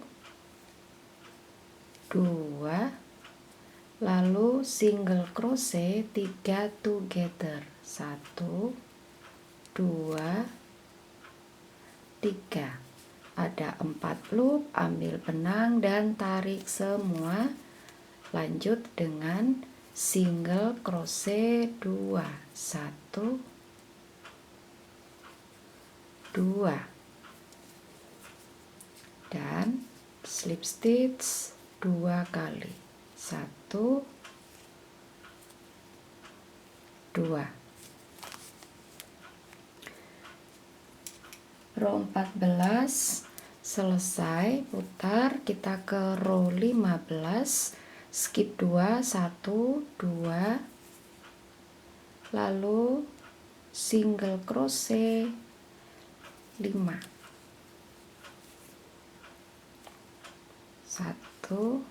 2, lalu single crochet 3 together, 1 2 3, ada 4 loop, ambil benang dan tarik semua, lanjut dengan single crochet 2 1 2 dan slip stitch 2 kali, 1 2. Row 14 selesai, putar, kita ke row 15, skip 2 1 2, lalu single crochet 5 1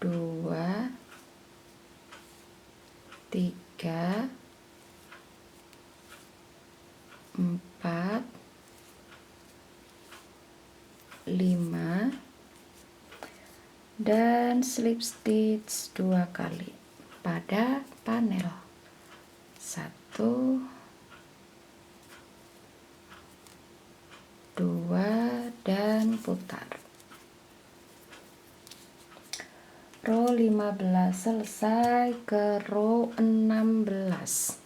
2 3 4 5 dan slip stitch 2 kali pada panel, 1 2 dan putar. Row 15 selesai, ke row 16.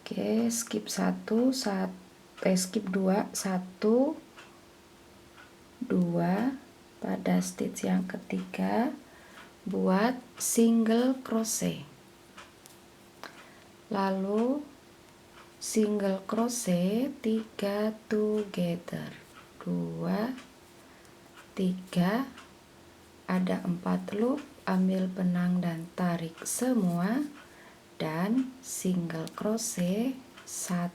Oke, skip 1 skip 2 1 2 pada stitch yang ketiga, buat single crochet, lalu single crochet 3 together, 2 3, ada 4 loop, ambil benang dan tarik semua dan single crochet 1,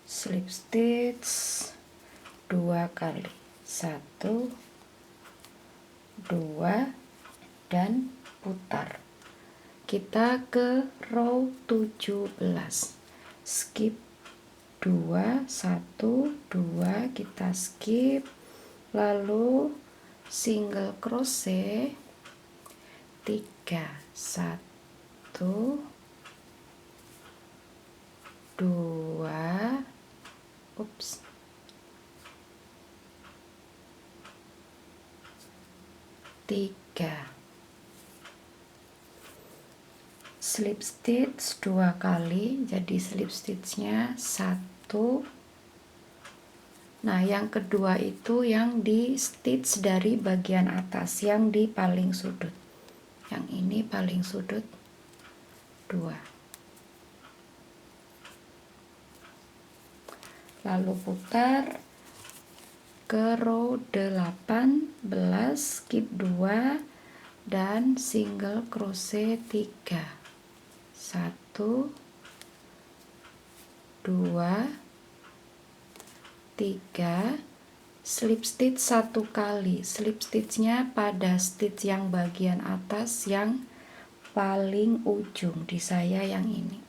slip stitch 2 kali, 1 2 dan putar. Kita ke row 17, skip 2 1 2, kita skip, lalu single crochet 3 1 2 3, slip stitch 2 kali, jadi slip stitchnya 1. Nah, yang kedua itu yang di stitch dari bagian atas, yang di paling sudut. Yang ini paling sudut 2. Lalu putar ke row 18, skip 2 dan single crochet 3. 1 2 3, slip stitch 1 kali, slip stitchnya pada stitch yang bagian atas yang paling ujung, di saya yang ini,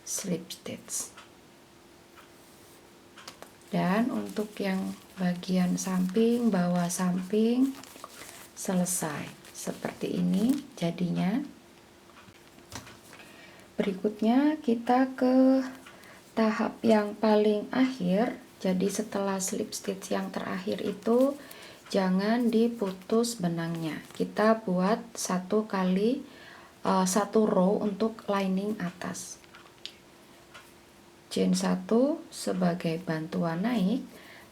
slip stitch. Dan untuk yang bagian samping, bawah samping selesai seperti ini jadinya. Berikutnya kita ke tahap yang paling akhir. Jadi setelah slip stitch yang terakhir itu jangan diputus benangnya. Kita buat 1 kali 1 row untuk lining atas. Chain 1 sebagai bantuan naik,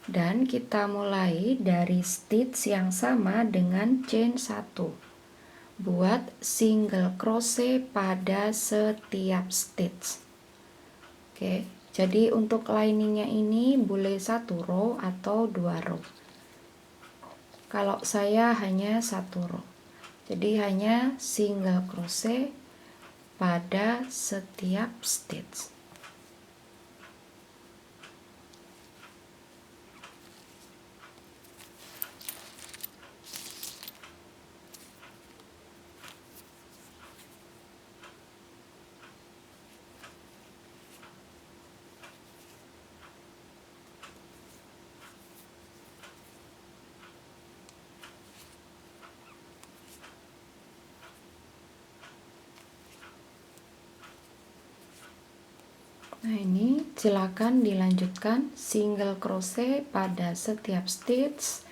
dan kita mulai dari stitch yang sama dengan chain 1. Buat single crochet pada setiap stitch. Oke, jadi untuk liningnya ini boleh 1 row atau 2 row. Kalau saya hanya 1 row, jadi hanya single crochet pada setiap stitch. Nah, ini silakan dilanjutkan single crochet pada setiap stitch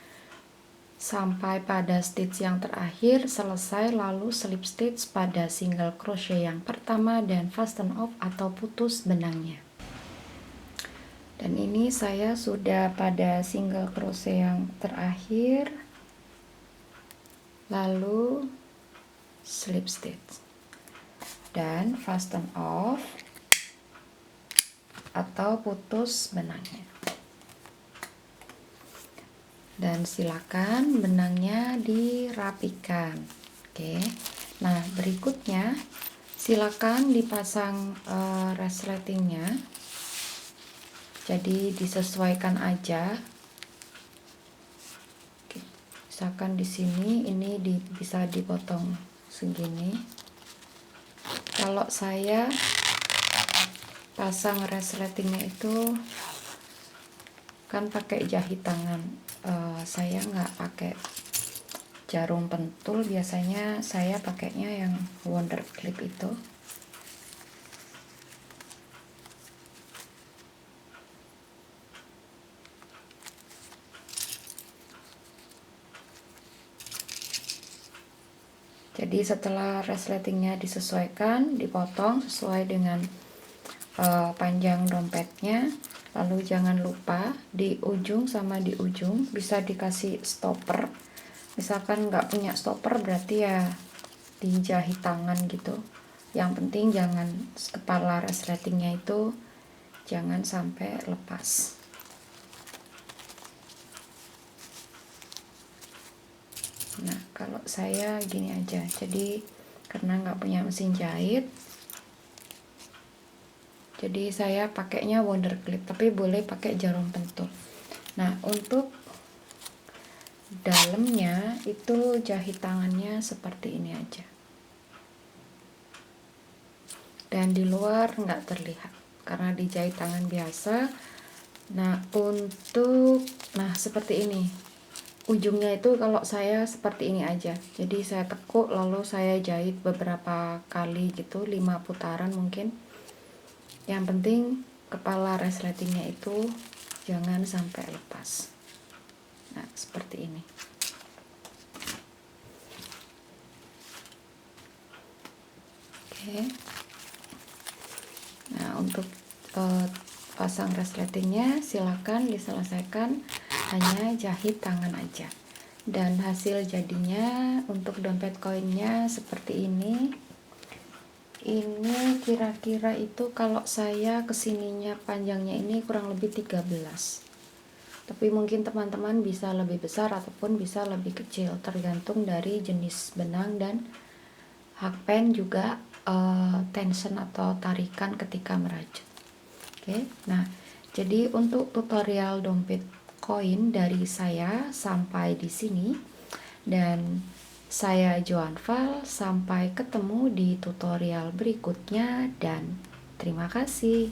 sampai pada stitch yang terakhir selesai, lalu slip stitch pada single crochet yang pertama dan fasten off atau putus benangnya. Dan ini saya sudah pada single crochet yang terakhir, lalu slip stitch dan fasten off atau putus benangnya. Dan silakan benangnya dirapikan. Oke. Nah, berikutnya silakan dipasang resletingnya. Jadi disesuaikan aja. Oke. Misalkan di sini ini bisa dipotong segini. Kalau saya pasang resletingnya itu kan pakai jahit tangan, saya nggak pakai jarum pentul, biasanya saya pakainya yang wonder clip itu. Jadi setelah resletingnya disesuaikan, dipotong sesuai dengan panjang dompetnya, lalu jangan lupa di ujung sama di ujung bisa dikasih stopper. Misalkan nggak punya stopper berarti ya dijahit tangan gitu. Yang penting jangan kepala resletingnya itu jangan sampai lepas. Kalau saya gini aja, jadi karena nggak punya mesin jahit, jadi saya pakainya wonder clip, tapi boleh pakai jarum pentul. Nah, untuk dalamnya itu jahit tangannya seperti ini aja, dan di luar nggak terlihat karena dijahit tangan biasa. Nah, seperti ini ujungnya itu, kalau saya seperti ini aja, jadi saya tekuk lalu saya jahit beberapa kali gitu, 5 putaran mungkin. Yang penting kepala resletingnya itu jangan sampai lepas. Nah, seperti ini. Oke. Nah, untuk pasang resletingnya silakan diselesaikan hanya jahit tangan aja. Dan hasil jadinya untuk dompet koinnya seperti ini. Ini kira-kira itu kalau saya kesininya panjangnya ini kurang lebih 13. Tapi mungkin teman-teman bisa lebih besar ataupun bisa lebih kecil, tergantung dari jenis benang dan hakpen juga tension atau tarikan ketika merajut. Oke, nah jadi untuk tutorial dompet koin dari saya sampai di sini, dan saya Joanval, sampai ketemu di tutorial berikutnya dan terima kasih.